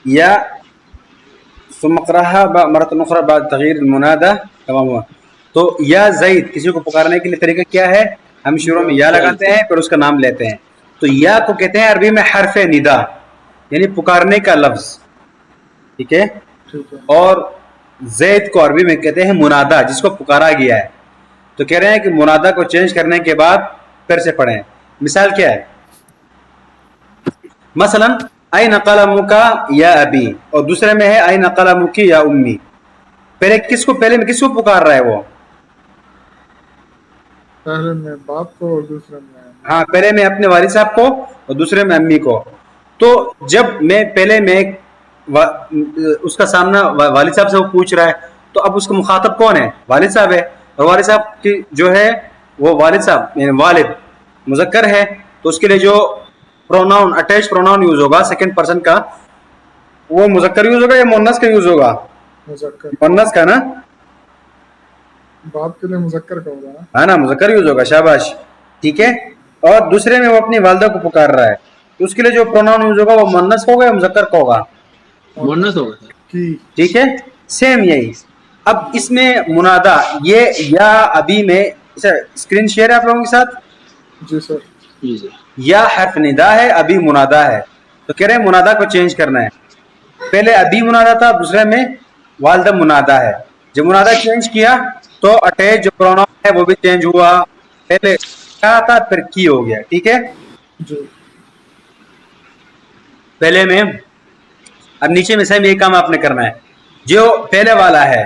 یا ثم اقرأها مرة أخرى بعد تغییر المنادى تمام ہوا. تو یا زید کسی کو پکارنے کے لیے طریقہ کیا ہے؟ ہم شروع میں یا لگاتے ہیں پھر اس کا نام لیتے ہیں. تو یا کو کہتے ہیں عربی میں حرف ندا، یعنی پکارنے کا لفظ. ٹھیک ہے. اور زید کو عربی میں کہتے ہیں منادا، جس کو پکارا گیا ہے. تو کہہ رہے ہیں کہ منادا کو چینج کرنے کے بعد پھر سے پڑھیں. مثال کیا ہے؟ مثلا این قلمک یا ابی، اور دوسرے میں ہے این قلمک یا امی. پہلے میں کس کو پکار رہا ہے وہ؟ پہلے میں باپ کو اور دوسرے میں ہاں، پہلے میں اپنے والد صاحب کو اور دوسرے میں امی کو. تو جب میں پہلے میں اس کا سامنا والد صاحب سے وہ پوچھ رہا ہے، تو اب اس کا مخاطب کون ہے؟ والد صاحب ہے. اور والد صاحب کی جو ہے وہ والد صاحب یعنی والد مذکر ہے، تو اس کے لیے جو پروناؤن اٹیچ پروناؤن یوز ہوگا سیکنڈ پرسن کا، وہ مذکر یوز ہوگا یا مؤنث کا یوز ہوگا؟ مؤنث کا نا. باپ کے لیے مذکر کا ہوگا ہے نا، مذکر یوز ہوگا. شاباش. ٹھیک ہے. اور دوسرے میں وہ اپنی والدہ کو پکار رہا ہے، تو اس کے لیے جو پروناؤن یوز ہوگا وہ مؤنث ہوگا یا مذکر کا ہوگا؟ مؤنث ہوگا. ٹھیک ہے. سیم یہی. اب اس میں منادا یہ یا ابھی میں اسکرین شیئر ہے آپ لوگوں کے ساتھ؟ جی سر. جی سر. یا حرف ندا ہے، ابھی منادا ہے. تو کہہ رہے ہیں منادا کو چینج کرنا ہے. پہلے ابھی منادا تھا، دوسرے میں والدہ منادا ہے. جب منادا چینج کیا تو اٹیچ جو پروناؤن ہے وہ بھی چینج ہوا. پہلے کیا تھا پھر کی ہو گیا. ٹھیک ہے. جی. پہلے میں اب نیچے میں سیم یہی کام آپ نے کرنا ہے. جو پہلے والا ہے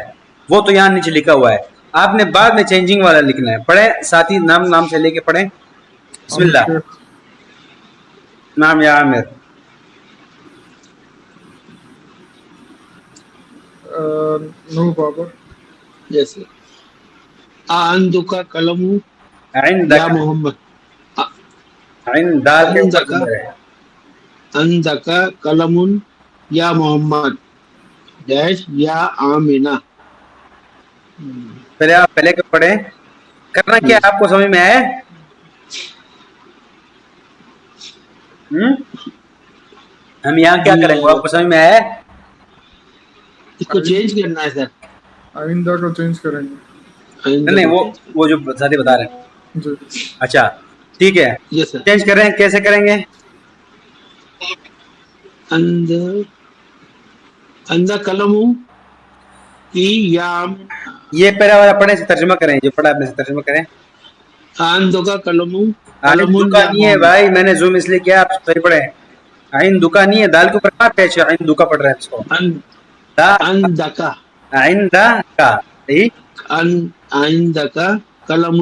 وہ تو یہاں نیچے لکھا ہوا ہے، آپ نے بعد میں چینجنگ والا لکھنا ہے. پڑھیں ساتھی، نام سے لے کے پڑھیں. بسم اللہ. نام یا عامر. نو بابا. جیسے عندک قلم عندک، یا محمد. دال کے اوپر زندہ ہے. عندک قلم یا محمد ڈیش یا آمینہ. پہلے آپ پہلے کے پڑھیں. کرنا کیا آپ کو سمجھ میں آئے؟ ہم یہاں کیا کریں گے آپ کو سمجھ میں آئے؟ اس کو چینج کرنا ہے سر. آئندہ کو چینج کریں گے. نہیں وہ جو ساتھی بتا رہے ہیں. جی. اچھا ٹھیک ہے. یس سر. چینج کر رہے ہیں، کیسے کریں گے؟ اندر قلم کی یا یہ پہلا والا پڑھیں سے ترجمہ کریں، جو پڑھا اپنے سے ترجمہ کریں. عندک قلم دکا نہیں ہے بھائی، میں نے زوم اس لیے کیا، آپ صحیح پڑھیں. عین دکا نہیں ہے، دال کے اوپر کہاں پیش ہے؟ عین دکا پڑھ رہے ہیں اس کو. عندک عندک قلم،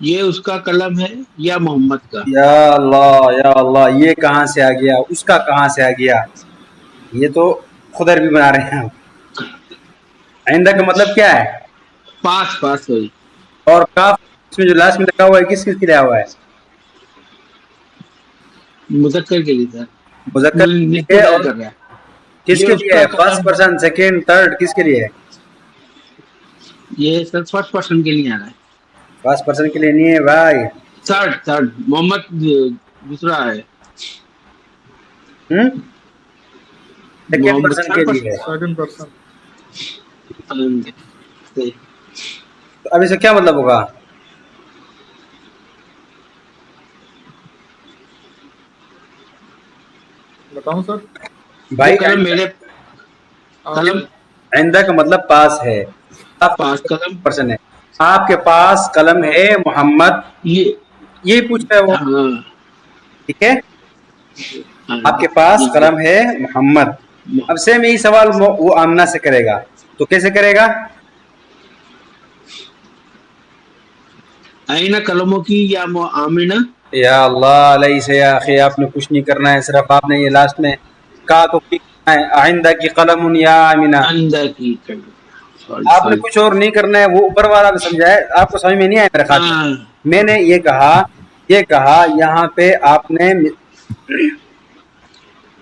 یہ اس کا قلم ہے یا محمد کا. یا اللہ، یہ کہاں سے آ گیا، اس کا کہاں سے آ گیا؟ یہ تو خود عربی بنا رہے ہیں. آئندہ کا مطلب کیا ہے؟ پاس ہوئی. اور کاف اس میں جو لاسٹ میں لگا ہوا ہے کس کے لیے ہوا ہے؟ مذکر کے لیے سر. مذکر کس کے لیے ہے؟ فرسٹ پرسن، سیکنڈ، تھرڈ، کس کے لیے ہے؟ یہ سر فرسٹ پرسن کے لیے آ رہا ہے. فرسٹ پرسن کے لیے نہیں ہے بھائی. تھرڈ محمد دوسرا ہے. سیکنڈ پرسن کے لیے ہے. Second person. تو اب اس کا کیا مطلب ہوگا؟ بتاؤں سر بھائی قلم میرے قلم آئندہ کا مطلب پاس ہے. پاس قلم پرسن ہے. آپ کے پاس قلم ہے محمد، یہی پوچھ رہے ہو. ٹھیک ہے. آپ کے پاس قلم ہے محمد. اب سیم یہی سوال وہ آمنہ سے کرے گا، تو کیسے کرے گا؟ آئینہ قلموں کی یا آمینہ. یا اللہ علیہ سے یا اخی، آپ نے کچھ نہیں کرنا ہے، صرف آپ نے یہ لاسٹ میں کہا تو آئندہ کی قلم یا آمینہ. آئندہ کی قلم. آپ نے کچھ اور نہیں کرنا ہے، وہ اوپر والا نے سمجھا ہے، آپ کو سمجھ میں نہیں آیا میرے خیال میں. میں نے یہ کہا یہاں پہ آپ نے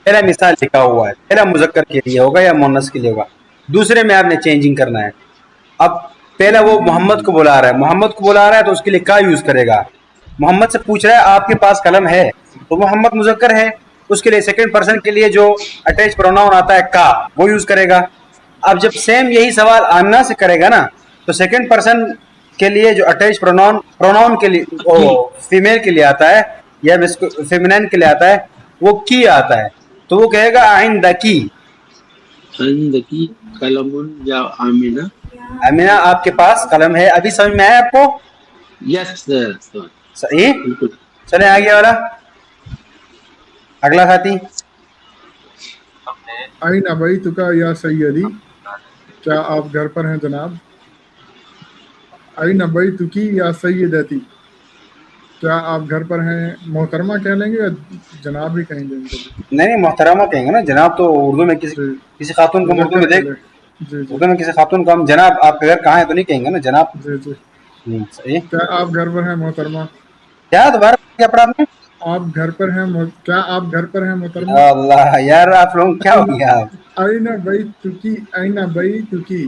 پہلا مثال لکھا ہوا ہے، پہلا مذکر کے لیے ہوگا یا مؤنث کے لیے ہوگا. دوسرے میں آپ نے چینجنگ کرنا ہے. اب پہلا وہ محمد کو بلا رہا ہے تو اس کے لیے کا یوز کرے گا. محمد سے پوچھ رہا ہے آپ کے پاس قلم ہے، تو محمد مذکر ہے، اس کے لیے سیکنڈ پرسن کے لیے جو اٹیچ پروناؤن آتا ہے کا وہ یوز کرے گا. اب جب سیم یہی سوال آمنہ سے کرے گا نا تو سیکنڈ پرسن کے لیے جو اٹیچ پروناؤن کے لیے فیمیل کے لیے آتا ہے یا فیمینین کے لیے آتا ہے وہ کی آتا ہے, تو وہ کہے گا عندکی. عندکی قلم یا آمینہ. آمینہ آپ کے پاس قلم ہے. ابھی سمجھ میں آیا آپ کو؟ یس سر. صحیح. بالکل. چلیں آگے والا, اگلا ساتھی. این بیتک یا سیدی, کیا آپ گھر پر ہیں جناب. این بیتکی یا سیدتی, کیا آپ گھر پر ہیں. محترمہ کہہ لیں گے یا جناب بھی کہیں گے ان کو بھی؟ نہیں محترمہ کہیں گے نا, جناب تو اردو میں کسی خاتون کو اردو میں دیکھ جی جی اردو میں کسی خاتون کو ہم جناب آپ کے گھر کہاں ہے تو نہیں کہیں گے نا جناب. جی جی. صحیح. کیا آپ گھر پر ہیں محترمہ. کیا دوبارہ کیا پڑھا آپ نے؟ آپ گھر پر ہیں کیا آپ گھر پر ہیں محترمہ. یا اللہ یار آپ لوگوں کیا ہو گیا. این بیتکی, این بیتکی.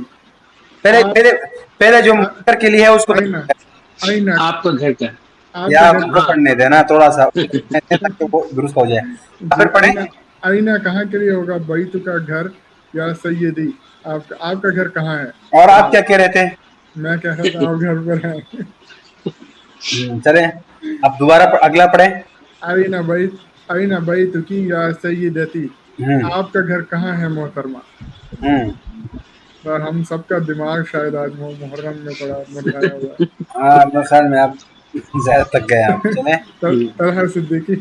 پہلے جو مذکر کے لیے ہے اس کو این آپ کا گھر کا ہے. آپ یا کا آپ گھر. کو پڑھنے دینا تھوڑا سا تاکہ وہ درست ہو جائے. جی. پھر پڑھیں. این کہاں کے لیے ہوگا. بیت کا گھر یا سیدی, آپ کا گھر کہاں ہے. اور آپ کیا کہہ رہے تھے؟ میں کہہ رہا تھا آپ گھر پر ہیں. چلیں اب دوبارہ اگلا پڑھیں. این بیتکی یا سیدتی, آپ کا گھر کہاں ہے محترمہ. اور ہم سب کا دماغ شاید آج محرم میں بڑا مٹھایا ہوا ہے. میرے خیال میں آپ زیادہ تک گئے آپ. چلیں طلحہ صدیقی.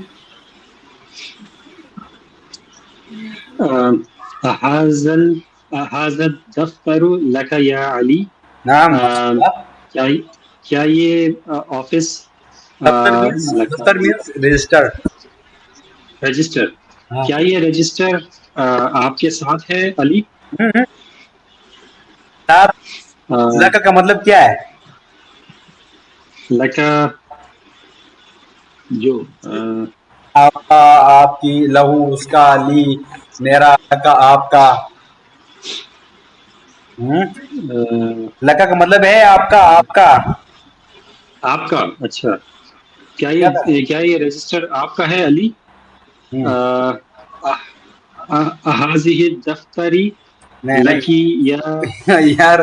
هذا الدفتر لك یا علی. نام کیا یہ آفس دفتر مینس رجسٹر. رجسٹر, کیا یہ رجسٹر آپ کے ساتھ ہے علی. لکا کا مطلب کیا ہے؟ لکا جو آپ کی, لہو اس کا, لی میرا, لکا آپ کا. لکا کا مطلب ہے آپ کا, آپ کا, آپ کا. اچھا, کیا یہ رجسٹر آپ کا ہے علی. هذه دفتری لکی یا. یار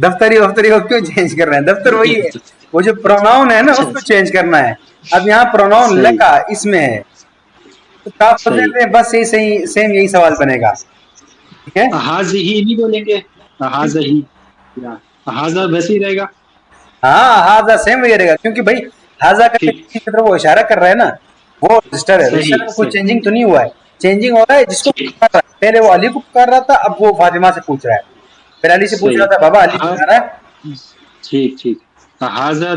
دفتری وفتری کو کیوں چینج کر رہے ہیں؟ دفتر وہی ہے, وہ جو پروناؤن ہے نا اس کو چینج کرنا ہے. اب یہاں پروناؤن لکا اس میں ہے تو بس یہی سیم یہی سوال بنے گا. ٹھیک ہے, هذه نہیں بولیں گے, هذه هذا ویسے ہی رہے گا. ہاں ہاضا سیم وہی رہے گا کیونکہ بھائی ہاضا کا طرف وہ اشارہ کر رہا ہے نا, وہ رجسٹر ہے. رجسٹر میں کوئی چینجنگ تو نہیں ہوا ہے. چینجنگ ہو رہا ہے جس کو پکار رہا ہے. پہلے وہ علی کو پکار رہا تھا, اب وہ فاطمہ سے پوچھ رہا ہے. پھر علی سے پوچھ رہا تھا بابا علی پکار رہا ہے. ٹھیک ٹھیک. هذا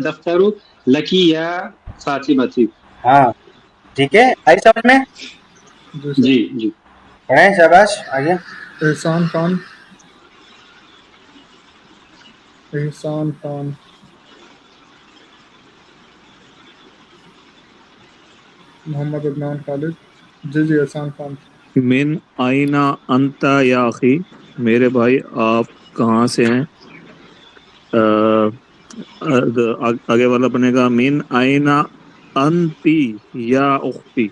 دفتر لکی یا فاطمہ. ہاں ٹھیک ہے, آئی سمجھ میں. جی جی پڑھیں شاباش آگے. احسان خان. احسان خان. محمد عدنان خالد. جی جی احسان خان. من آئینہ انتا یا اخی, میرے بھائی آپ کہاں سے ہیں. آگے والا بنے گا من آئینہ انتی یا اختی,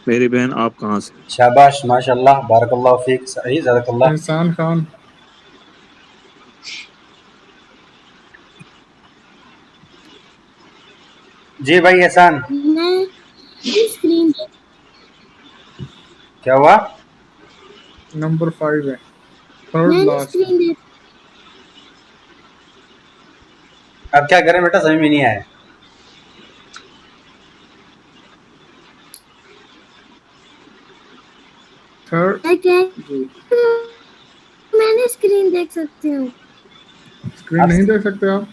میری بہن آپ کہاں سے. شاباش ماشاء اللہ بارک اللہ فیک. صحیح جزاک اللہ. احسان خان. جی بھائی احسان. کیا ہوا؟ نمبر 5 ہے, تھرڈ لاسٹ. اب کیا کریں بیٹا, سمجھ میں نہیں آیا. تھرڈ. میں نے اسکرین دیکھ سکتی ہوں. اسکرین نہیں دیکھ سکتے آپ.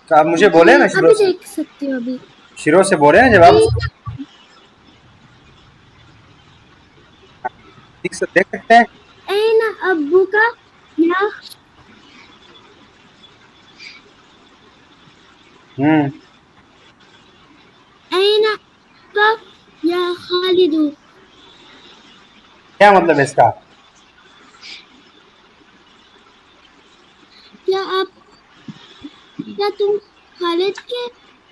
آپ مجھے بولے نا شروع ابھی سے, دیکھ سکتی ہوں. ابھی شروع سے بولے نا, جب آپ دیکھ سکتے ہیں. این ابو کا یا این کا یا خالد. کیا مطلب ہے اس کا؟ کیا تم خالد کے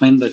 عندك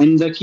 عندك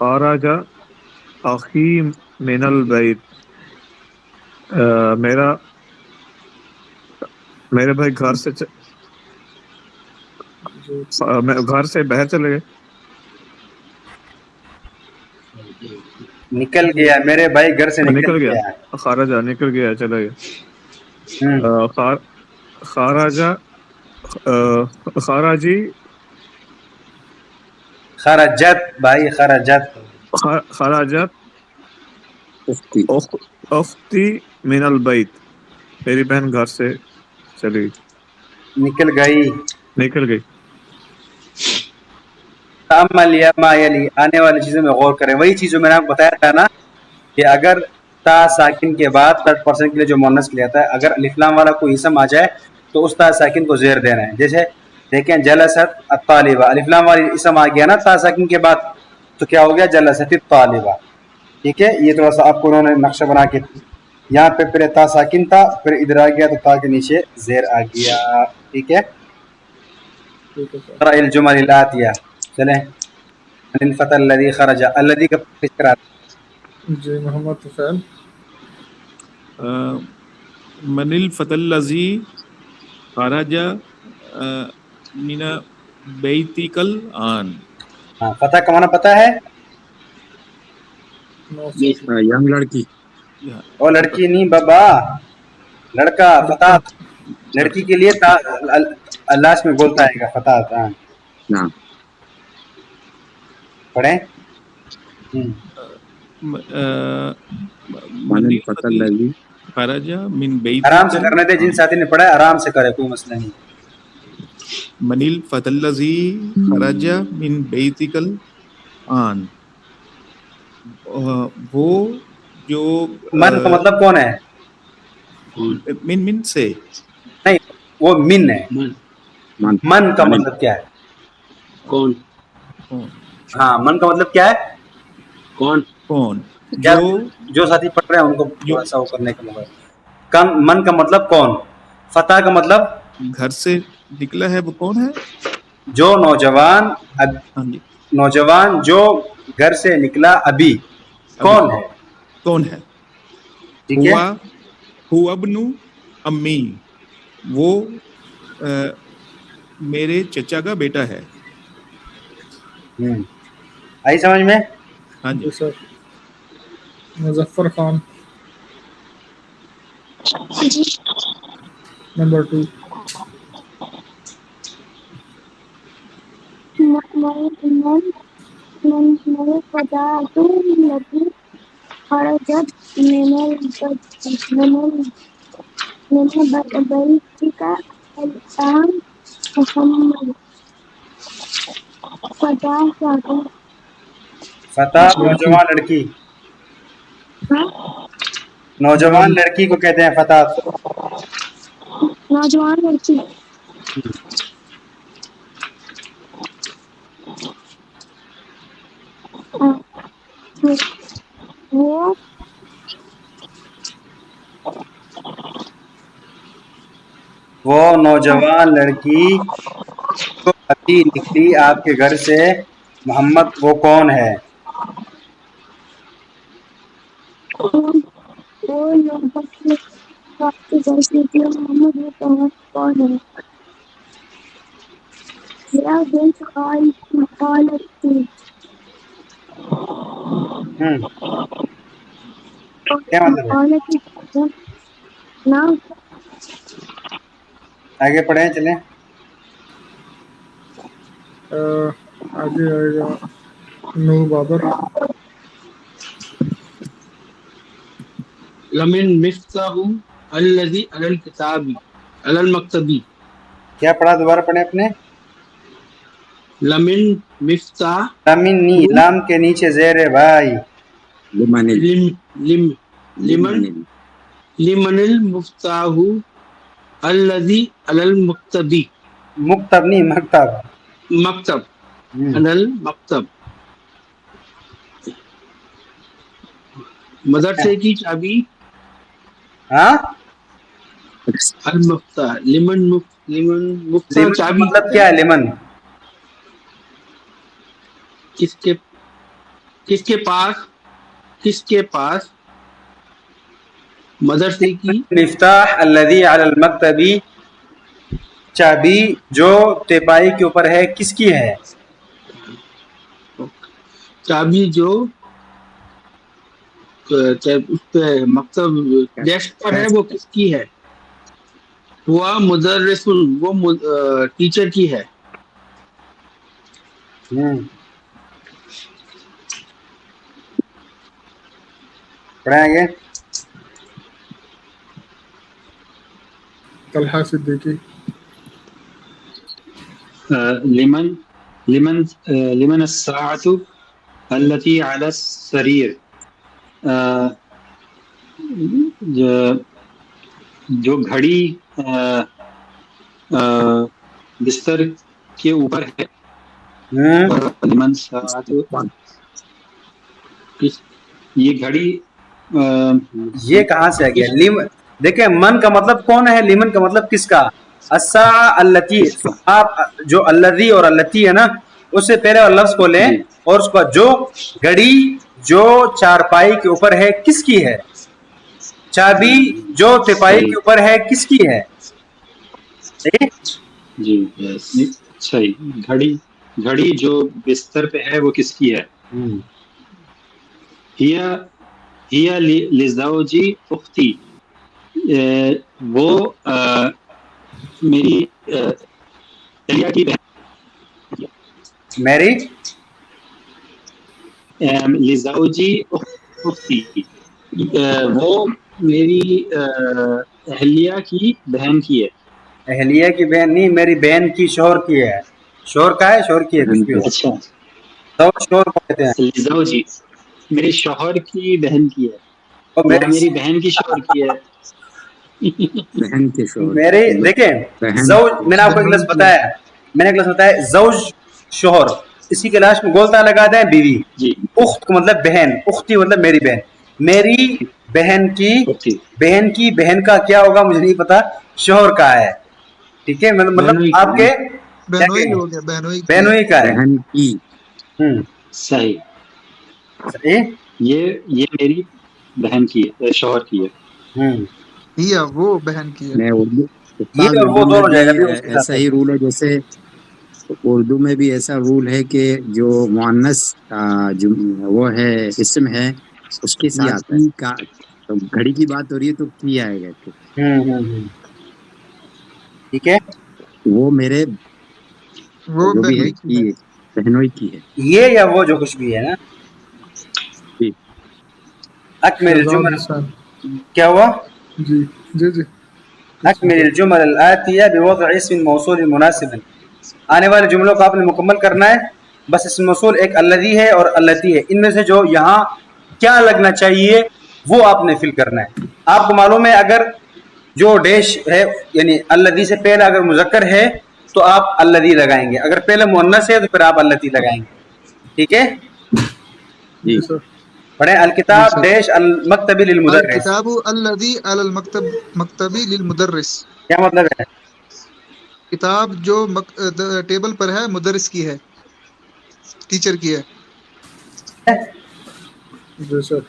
خرج اخی من البیت میرے بھائی گھر سے باہر چلے گئے. نکل گیا، میرے بھائی گھر سے نکل نکل گیا. گیا. خرج نکل گیا، چلا گیا. خرج خراجی خرجت بھائی، خرجت. خراجت اختی من البیت، میری بہن گھر سے چلی گئی، نکل گئی. نکل گئی. تأمل یا ما یلی، آنے والی چیزوں میں غور کریں. وہی چیز جو میں نے آپ کو بتایا تھا نا کہ اگر تا ساکن کے بعد تھرڈ پرسن کے لیے جو مؤنث کے لیے آتا ہے، اگر الف لام والا کوئی اسم آ جائے تو اس تا ساکن کو زیر دینا ہے. جیسے دیکھیں جلست الطالبہ، الف لام والی اسم آ گیا نا تا ساکن کے بعد تو کیا ہو گیا؟ جلست الطالبہ. ٹھیک ہے، یہ تھوڑا سا آپ کو انہوں نے نقشہ بنا کے یہاں پہ پہلے تا ساکن تھا، پھر ادھر آ گیا تو تا کے نیچے زیر آ گیا. ٹھیک ہے. ٹھیک ہے سر. قرأ الجمل الآتیہ. چلیں. من الفتى الذي خرج، الذي کا فکر آتا جی محمد طفیل من الفتى الذي خرج من بيتك الآن. ہاں، فتح کا معنی پتہ ہے؟ ینگ لڑکی. اور لڑکی نہیں بابا، لڑکا. فتح لڑکی کے لیے تا لاسٹ میں بولتا ہے گا فتح. ہاں نعم. پڑھیں. من الفتى الذي خرج من آرام سے بيتك کرنے دے، جن ساتھی نے پڑھا ہے آرام سے کرے، کوئی مسئلہ نہیں. من الفتى الذي خرج من بيتك الآن. وہ جو من کا مطلب کون ہے؟ من سے نہیں، وہ من ہے. من کا مطلب کیا ہے؟ کون ہاں، من کا مطلب کیا ہے؟ کون کون کیا جو ساتھی پڑھ رہے ہیں ان کو تھوڑا سا وہ کرنے کا مطلب. من کا مطلب کون، فتح کا مطلب گھر سے نکلا ہے وہ کون ہے؟ جو نوجوان ہاں جی، نوجوان جو گھر سے نکلا ابھی کون ہے؟ کون ہے؟ ٹھیک ہے. ہوا ابن امی، وہ میرے چچا کا بیٹا ہے. آئی سمجھ میں؟ ہاں جی. جی سر. مظفر خان نمبر 2. من الفتاة التي خرجت من بيتك الآن محمد. فتاة ساکن. فتح نوجوان لڑکی، نوجوان لڑکی کو کہتے ہیں فتح. نوجوان لڑکی. وہ نوجوان لڑکی جو ابھی نکلی آپ کے گھر سے محمد، وہ کون ہے؟ وہ لڑکی آپ کے گھر سے نکلی محمد، وہ کون ہے؟ یا بنت خالتی. کیا مطلب ہے؟ خالتی نام. آگے پڑھیں، چلیں. آگے آئے گا نو بابر. لمن مفتاح الذي على الكتاب على المكتبی. کیا پڑھا؟ دوبارہ پڑھیں اپنے. لمن مفتاح لامن نی، لام کے نیچے زیر ہے بھائی. لمن لمن المفتاح الذي على المكتبی. مکتب نہیں، مکتب. مکتب على المکتب. مدرسے کی چابی. ہاں، المفتاح لمن مفتاح لیمن کا چابی. مطلب کیا ہے؟ لیمن کس کے پاس مدرسے کی مفتاح الذی علی المکتبی، چابی جو تیپائی کے اوپر ہے کس کی ہے؟ چابی جو اس پہ مکتب ڈیسک پر ہے وہ کس کی ہے؟ وہ مدرس، وہ ٹیچر کی ہے. پڑھیں آگے. طلحہ صدیقی. لمن الساعة التي على السرير. جو گھڑی بستر کے اوپر ہے. لمن الساعة، یہ گھڑی یہ کہاں سے آ گیا؟ دیکھیں من کا مطلب کون ہے، لیمن کا مطلب کس کا؟ الساعة التي، آپ جو الذی اور التی ہے نا اس سے پہلے لفظ کو لیں اور اس کا جو گھڑی جو چارپائی کے اوپر ہے کس کی ہے، چابی جو تپائی کے اوپر ہے کس کی ہے. جی صحیح. گھڑی جو بستر پہ ہے وہ کس کی ہے؟ ہی لزوجی اختی، وہ میری اہلیہ کی بہن. میری لزوجی اختی، وہ میری اہلیہ کی بہن کی ہے. اہلیہ کی بہن نہیں، میری بہن کی شوہر کی ہے. شوہر کا ہے، شوہر کی ہے، کچھ بھی ہو. اچھا، شوہر کو کہتے ہیں. لزوجی میرے شوہر کی بہن کی ہے، اور یا میری بہن کی شوہر کی ہے. بہن کے شوہر. میرے دیکھیں زوج، میں نے آپ کو ایک لفظ بتایا، زوج شوہر، اسی کے لاش میں گولتا لگا دیں بیوی. جی. اخت کا مطلب بہن، اختی مطلب میری بہن. میری بہن کی اختی، بہن کا کیا ہوگا مجھے نہیں پتا، شوہر کا ہے. ٹھیک ہے، مطلب آپ کے بہنوئی ہو گیا، بہنوئی کا ہے. بہن کی. صحیح. صحیح. یہ میری بہن کی ہے، شوہر کی ہے. یا وہ بہن کی ہے. میں اردو یہ استاد، اور وہ اردو میں دونوں بھی جائے گا بھی اس کے ایسا ساتھ. ہی رول ہے، جیسے اردو میں بھی ایسا رول ہے کہ جو مؤنث وہ ہے اسم ہے اس کے ساتھ کی کا، تو گھڑی کی بات ہو رہی ہے تو کی آئے گا. ٹھیک ہے، وہ میرے وہ جو بھی ہے بہنوئی کی ہے. کی بہنوئی کی ہے. یہ یا وہ جو کچھ بھی ہے نا. جی. اکمل شہزاد الجمل، حسین. کیا ہوا؟ جی جی جی. اکمل الجمل الآتیہ بوضع اسم موصول مناسب. آنے والے جملوں کو آپ نے مکمل کرنا ہے. بس اسم موصول ایک الذی ہے اور التی ہے، ان میں سے جو یہاں کیا لگنا چاہیے وہ آپ نے فل کرنا ہے. آپ کو معلوم ہے اگر جو ڈیش ہے یعنی الذی سے پہلے اگر مذکر ہے تو آپ الذی لگائیں گے، اگر پہلے مؤنث ہے تو پھر آپ التی لگائیں گے. ٹھیک ہے، جی. جی سر. پڑھیں. جی الکتاب سر. ڈیش المکتب للمدرس. الکتاب الذی علی المکتبی للمدرس. کیا مطلب ہے؟ کتاب جو ٹیبل پر ہے مدرس کی ہے، ٹیچر کی ہے. جی سر.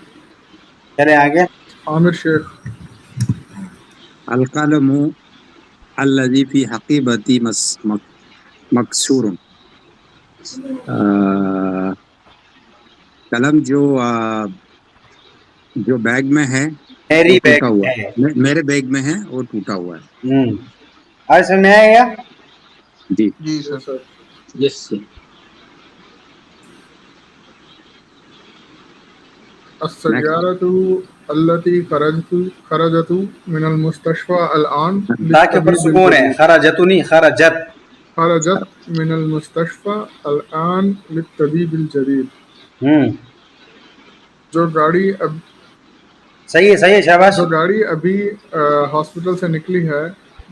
چلیں آگے. عامر شیخ. القلم الذی فی حقیبتی مکسور. قلم جو بیگ میں ہے میری وہ بیگ ٹوٹا ہوا ہے. ہے، میرے بیگ میں ہے اور ٹوٹا ہوا ہے. آج سمجھ میں آئے گا. جی. جی جی سر. سر. یس. السیارة التي خرجت من المستشفى الآن تاکہ اوپر للطبيب سکون ہے، الجديد. خرجت نہیں خرجت. خرجت من المستشفى الآن للطبيب الجديد. جو صحیح ہے شاباش. گاڑی ابھی ہاسپٹل سے نکلی ہے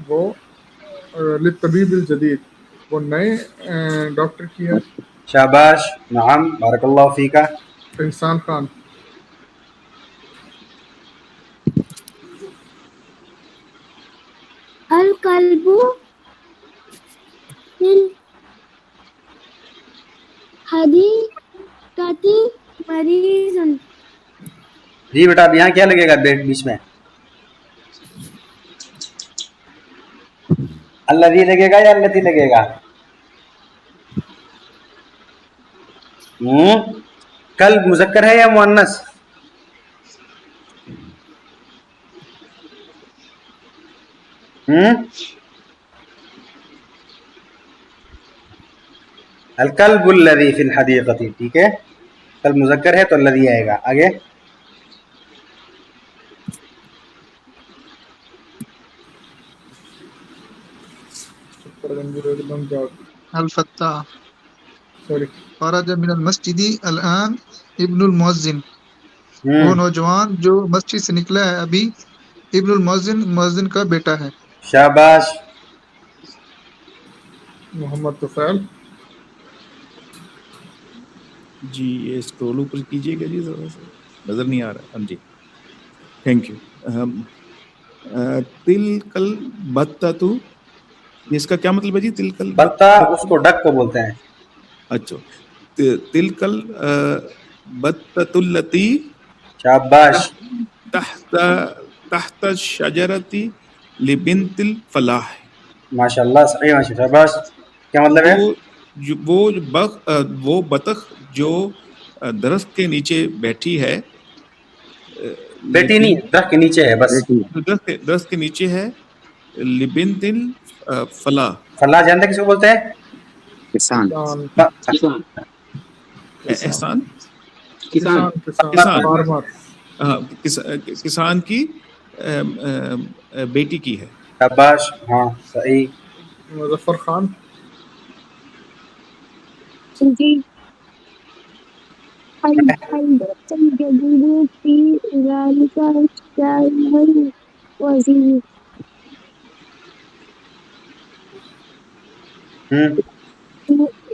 وہ للطبيب الجديد، وہ نئے ڈاکٹر کی ہے. شاباش، نعم، بارک اللہ فیکا. احسان خان. القلب الحديد جی بیٹا اب یہاں کیا لگے گا بیچ میں؟ الذی لگے گا یا التی لگے گا؟ کلب مذکر ہے یا مؤنث؟ الکلب الذی فی الحدیقۃ، ٹھیک ہے، کلب مذکر ہے تو الذی آئے گا. آگے الفتح سوری خرج من المسجد الان ابن المؤذن، وہ نوجوان جو مسجد سے نکلا ہے ابھی، ابن المؤذن مؤذن کا بیٹا ہے. شاباش. محمد طفیل. جی یہ اسکرول اوپر کیجیے گا جی، ذرا سا نظر نہیں آ رہا. ہاں جی تھینک یو. تلکل بتۃ، اس کا کیا مطلب ہے جی؟ تلکل بتا اس کو ڈک کو بولتے ہیں. اچھا تلکل بتۃ التی شاباش. تحت تحت الشجرۃ لبنت الفلاح. ماشاء اللہ صحیح، ماشاء اللہ، شاباش. کیا مطلب ہے؟ وہ بطخ جو درخت کے نیچے بیٹھی ہے، بیٹی نہیں، درخت کے نیچے ہے بس. درخت کے نیچے ہے، لبنت الفلاح. فلاح جانتے کس کو بولتے ہیں؟ کسان. کسان احسان کسان کسان. فارمر. ہاں، کسان کی بیٹی کی ہے. شاباش، ہاں صحیح. مظفر خان. جی البيت الجديد في ذلك الشارع الوزير.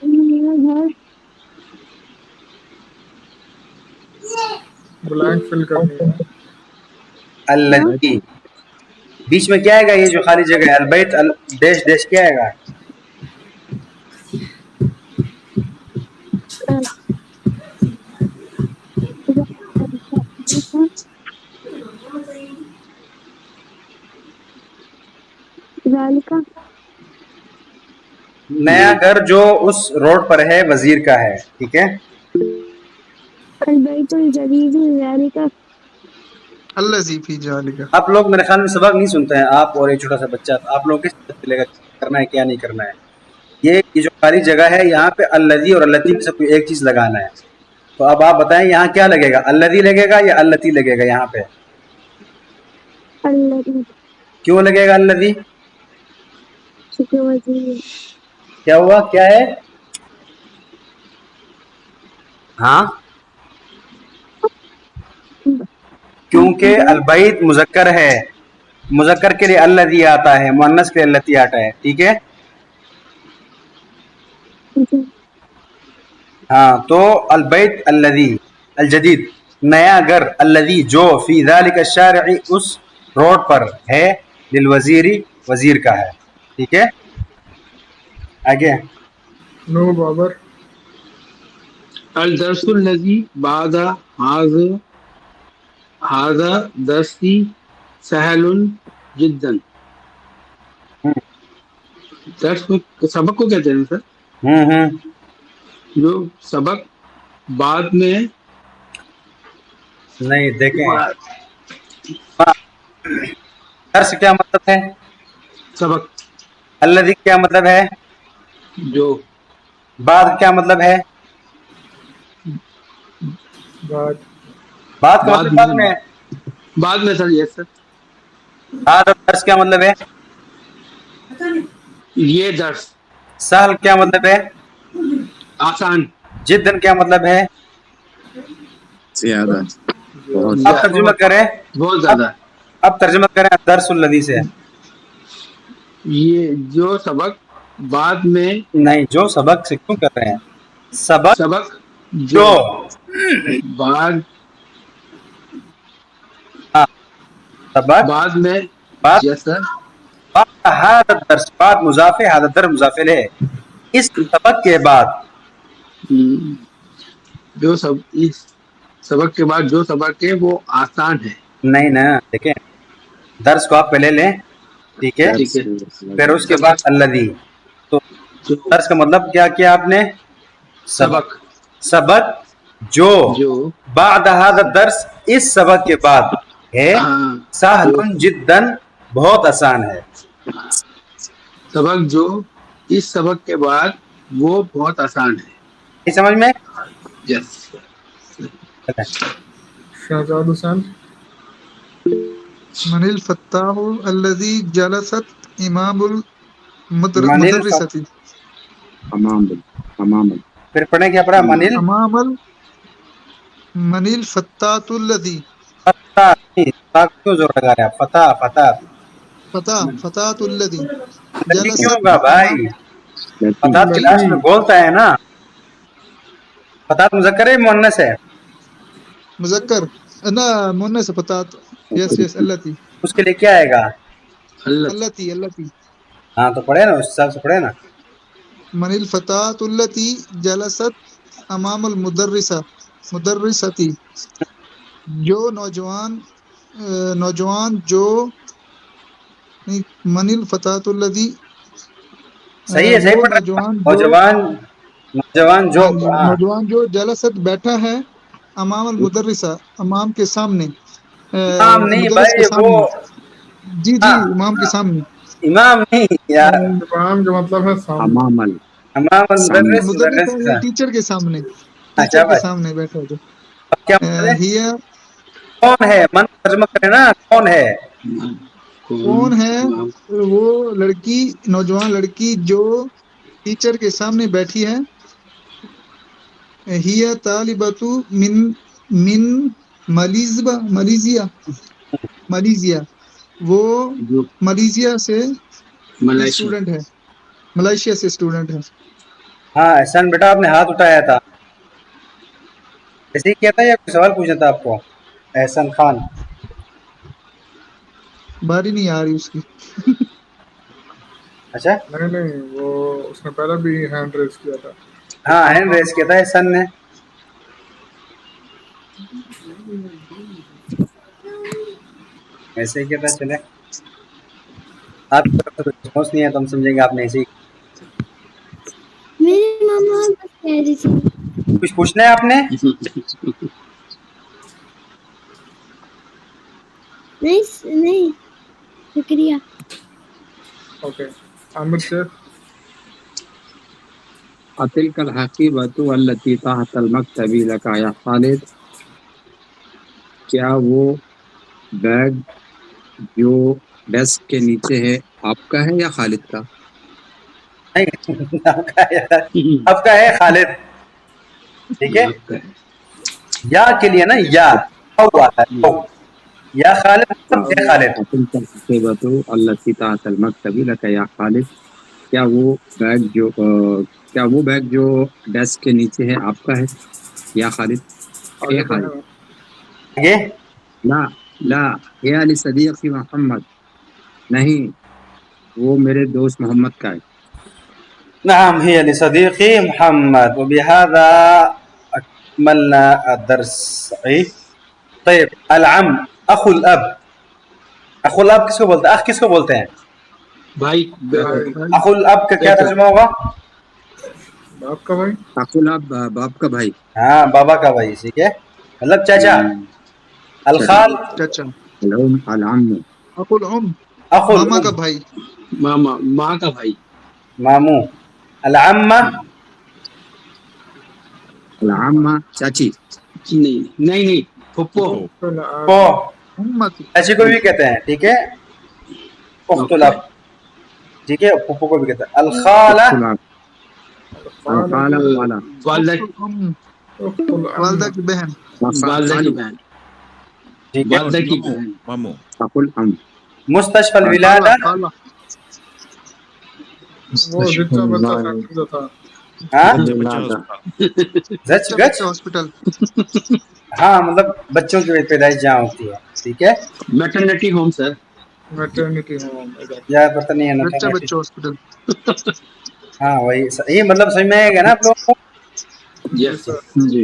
میرا گھر بلینک فل کرنی ہے. الذی بیچ میں کیا آئے گا؟ یہ جو خالی جگہ ہے البیت ڈیش ڈیش کیا آئے گا؟ ذلك نیا گھر جو اس روڈ پر ہے وزیر کا ہے، ٹھیک ہے. البيت الجديد ذلك. الذی فی ذلک. آپ لوگ میرے خیال میں سبق نہیں سنتے ہیں، آپ اور ایک چھوٹا سا بچہ. آپ لوگ کس طرح چلے گا کرنا ہے کیا نہیں کرنا ہے؟ یہ جو خالی جگہ ہے یہاں پہ الذی اور التی میں سے کوئی ایک چیز لگانا ہے. تو اب آپ بتائیں یہاں کیا لگے گا؟ الذی لگے گا یا التی لگے گا؟ یہاں پہ الذي کیوں لگے گا الذی؟ چونکہ وزیر. کیا ہوا؟ کیا ہے؟ ہاں کیونکہ البیت مذکر ہے، مذکر کے لیے الذی آتا ہے، مؤنث کے لیے التی آتا ہے، ٹھیک ہے. ہاں تو البیت الذی الجدید، نیا گھر، الذی جو، فی ذلک الشارع اس روڈ پر ہے، للوزیری وزیر کا ہے، ٹھیک ہے. آگے نو بابر. الدرس الذی بعد هذا درسی سهل جدا. درس سبق کو کہتے ہیں سر، جو سبق بعد میں نہیں دیکھیں درس کیا مطلب ہے؟ سبق، الذی کیا مطلب ہے؟ جو بعد کیا مطلب ہے؟ بعد بعد کا مطلب بعد میں ہے. بعد میں سر. یس سر. بعد درس کیا مطلب ہے؟ یہ درس سہل کیا مطلب ہے؟ آسان. جدن کیا مطلب ہے؟ زیادہ. اب ترجمہ کریں، بہت زیادہ. اب ترجمہ کریں درس الذی سے. یہ جو سبق بعد میں، نہیں، جو سبق سے کیوں کر رہے ہیں؟ سبق جو بعد سبق بعد میں. بعد یس سر. هذا الدرس، بعد مضاف ہے، هذا الدرس مضاف ہے. اس سبق کے بعد جو سب اس سبق کے بعد جو سبق ہے وہ آسان ہے. نہیں نا، دیکھیں درس کو آپ پہلے لیں، ٹھیک ہے، ٹھیک ہے. پھر اس کے بعد الذی، تو جو درس کا مطلب کیا کیا آپ نے؟ سبق سبق جو جو بعد هذا الدرس، اس سبق کے بعد ہے، سہل جدا، بہت آسان ہے. سبق جو اس سبق کے بعد وہ بہت آسان ہے. یہ سمجھ میں؟ یس. شہزاد حسین. من الفتاح الذي جلست امام منل، المدرسة امام پھر پڑھیں کیا پڑھا؟ منل امام من الفتاة الذي فتح، کیوں زور لگا رہے ہیں؟ فتح فتاة الذي لڑکی کیوں جلست ہوگا بھائی؟ فتح کی لاسٹ میں بولتا ہے نا. فتح مذکر ہے مؤنث ہے؟ مذکر نا مؤنث فتاة. یس التي اس کے لیے کیا آئے گا؟ التي ہاں تو پڑھے نا، اس حساب سے پڑھے نا. من الفتاة التي جلست امام مدرستی، جو نوجوان جو من الفتاة الذي صحیح ہے، صحیح وہ پڑھ رہے نوجوان جو نوجوان جو جلست بیٹھا ہے امام المدرسہ، امام کے سامنے، امام نہیں مدرس کے بھائی، وہ سامنے. جی امام کے سامنے. امام نہیں یار، امام کا مطلب ہے سامنے. امام امام المدرس، مدرس مدرس کا. ٹیچر کے سامنے، اچھا ٹیچر کے بھائی، سامنے بیٹھا ہے. اب کیا مطلب ہے؟ ہی کون ہے؟ من ترجمہ کرے نا، کون ہے؟ کون ہے وہ لڑکی، نوجوان لڑکی جو ٹیچر کے سامنے بیٹھی ہے. ہی طالبۃ من ملیزیا، وہ جو ملیزیا سے ملائیشیا. اسٹوڈنٹ ہے، ملائیشیا سے اسٹوڈنٹ ہے. ہاں احسان بیٹا، آپ نے ہاتھ اٹھایا تھا، ایسے ہی کیا تھا یا کوئی سوال پوچھنا تھا آپ کو؟ احسان خان. باری نہیں آ رہی اس کی. اچھا نہیں وہ اس نے پہلے بھی ہینڈ ریز کیا تھا. ہاں، ہینڈ ریز کیا تھا احسان نے. ایسے ہی کیا تھا. چلے، آپ کی طرف سے رسپانس نہیں ہے تو ہم سمجھیں گے آپ نے ایسے ہی. میری ماما بس کہہ رہی تھی. کچھ پوچھنا ہے آپ نے؟ نہیں شکریہ. اوکے عامر شیخ. اتلک الحقیبۃ التی تحت المکتب لک یا خالد، کیا وہ بیگ جو ڈیسک کے نیچے ہے آپ کا ہے یا خالد کا؟ نہیں، آپ کا ہے خالد. ٹھیک ہے، یا کے لیے نا، یا ہوا ہے یا خالد، مطلب ہے خالد. اتلک الحقیبۃ التی تحت المکتب لک یا خالد، کیا وہ بیگ جو ڈیسک کے نیچے ہے آپ کا ہے یا خالد؟ آگے خالد. پڑھیں. یہ لا یا لصدیق محمد، نہیں وہ میرے دوست محمد کا ہے. نعم هي لصديقي محمد. وبهذا أكملنا الدرس. صحيح. طيب العم، أخو الأب. أخو الأب کس کو بولتے ہیں؟ أخ کس کو بولتے ہیں؟ بھائی. أخو الأب کا کیا ترجمہ ہوگا؟ باپ کا بھائی. اخو الاب باپ کا بھائی. ہاں بابا کا بھائی، ٹھیک ہے، مطلب چاچا. الخال، چچا. العم، اخو الام، أخو ماما کا الأم، بھائی. ماں کا بھائی. مامو. العمہ، العامہ چاچی. نہیں پھپھو. پو، امت. چاچی کو بھی کہتے ہیں، ٹھیک ہے. اخت الأب، ٹھیک ہے، پھپھو کو بھی کہتے ہیں. الخالہ، الخالہ والا. والدہ اخت الام، اخت الام. والدہ کی بہن. والدہ کی بہن. ٹھیک ہے. والدہ کی بہن. مامو. اخو الام. مستشفى خالہ الولادہ، خالہ. وہ زچا بچہ سینٹر جو تھا. ہاں بچہ ہسپتال. زچ بچہ گچ، بچہ ہاسپٹل. ہاں مطلب بچوں کی پیدائش جہاں ہوتی ہے، ٹھیک ہے. Maternity home sir. Maternity home. یا پتہ نہیں ہے بچہ نا. بچہ ہاسپٹل. ہاں وہی، یہ مطلب سمجھ میں آئے گا نا آپ لوگوں کو. جی یس سر. جی.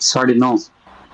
9:30